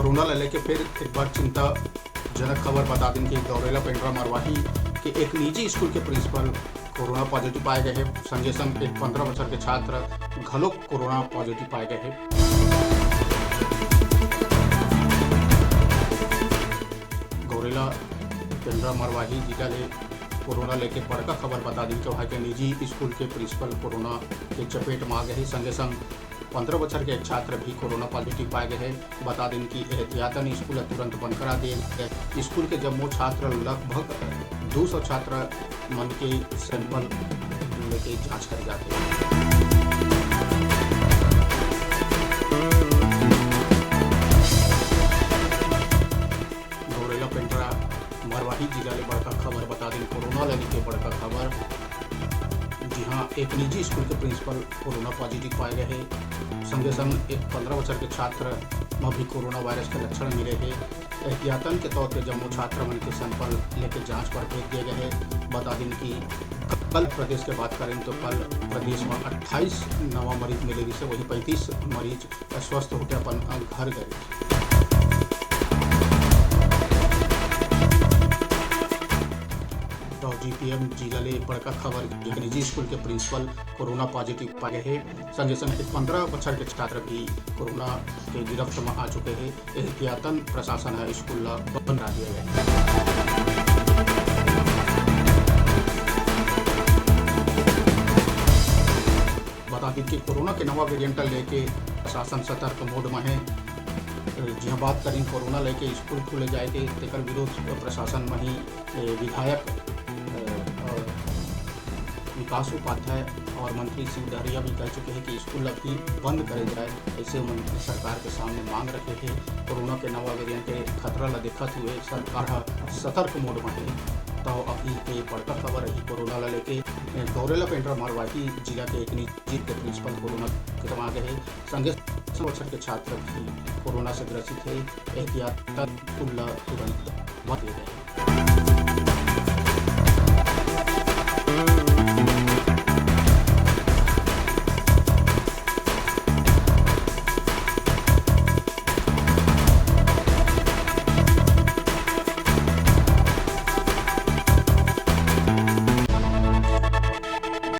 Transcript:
Corona ले लेके फिर एक बार चिंताजनक खबर बता दें कि गौरेला पेंड्रा मरवाही के एक निजी स्कूल के प्रिंसिपल कोरोना पॉजिटिव पाए गए हैं। संजय संघ एक 15 वर्ष के छात्र घलोक कोरोना पॉजिटिव पाए गए हैं। गौरेला पेंड्रा मरवाही जिला ले कोरोना लेके बड़का खबर बता दी कि वहाँ के निजी स्कूल के प्रिंसिपल कोरोना के चपेट में आ गए हैं। संगे संग 15 वर्ष के एक छात्र भी कोरोना पॉजिटिव पाए गए हैं। बता दें कि एहतियातन स्कूल तुरंत बंद करा दिए गए। स्कूल के जम्मू छात्र लगभग 200 छात्र मन के सैंपल लेके जांच करे जाते हैं। गौरेला पेंड्रा मरवाही जिला में बड़का खबर बता दें कोरोना लेने के बड़का खबर। जी हाँ, एक निजी स्कूल के प्रिंसिपल कोरोना पॉजिटिव पाए गए हैं। संगे संग एक 15 वर्ष के छात्र में भी कोरोना वायरस के लक्षण मिले हैं। एहतियातन के तौर पर जम्मू छात्र मन के सैंपल लेकर जांच पर भेज दिए गए हैं। बता दें कि कल प्रदेश की बात करें तो कल प्रदेश में 28 नवा मरीज मिले, जिससे वही 35 मरीज स्वस्थ होकर अपन घर गए। तो जीपीएम जिला ले बड़का खबर, एक निजी स्कूल के प्रिंसिपल कोरोना पॉजिटिव पाए गए हैं। संगे संग 15 वर्ष के छात्र भी कोरोना के गिरफ्त में आ चुके हैं। एहतियातन प्रशासन है स्कूल बंद करा दिया गया। बता दें कि कोरोना के नवा वेरिएंट लेके प्रशासन सतर्क मोड में है। जी हाँ, बात करें कोरोना लेके स्कूल खुले जाएंगे तेकर विरोध प्रशासन में ही विधायक विकास उपाध्याय और मंत्री शिव डहरिया भी कह चुके हैं कि स्कूल अभी बंद करे जाए। ऐसे मंत्री सरकार के सामने मांग रखे थे। कोरोना के नवा वेरिएंट के खतरा ला देखते हुए सरकार सतर्क मोड में है। तो अभी के बड़का खबर रही कोरोना ला लेके गौरेला पेंड्रा मरवाही जिला के एक निजी के प्रिंसिपल कोरोना के आ गए हैं। संगे वर्ष के छात्र भी कोरोना से ग्रसित है। एहतियातन तुरंत बंद किए गए।